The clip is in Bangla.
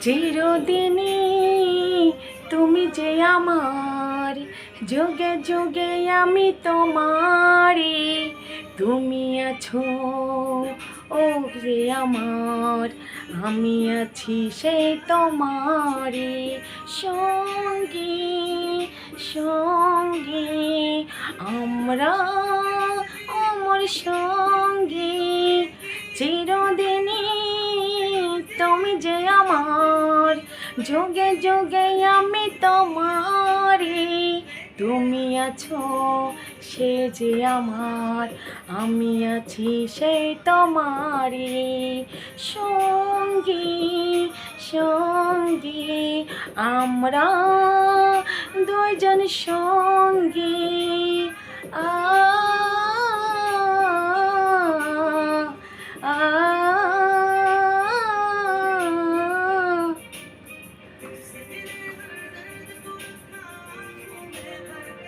চিরদিনই তুমি যে আমার, যুগে যুগে আমি তোমারই। তুমি আছো ও রে আমার, আমি আছি সেই তোমারই সঙ্গী সঙ্গী। আমরা অমর সঙ্গী, চিরদিনই তুমি যে আমার, যুগে যুগে আমি তোমারই। তুমি আছো সে যে আমার, আমি আছি সেই তোমারই সঙ্গী সঙ্গী। আমরা দুইজন সঙ্গী।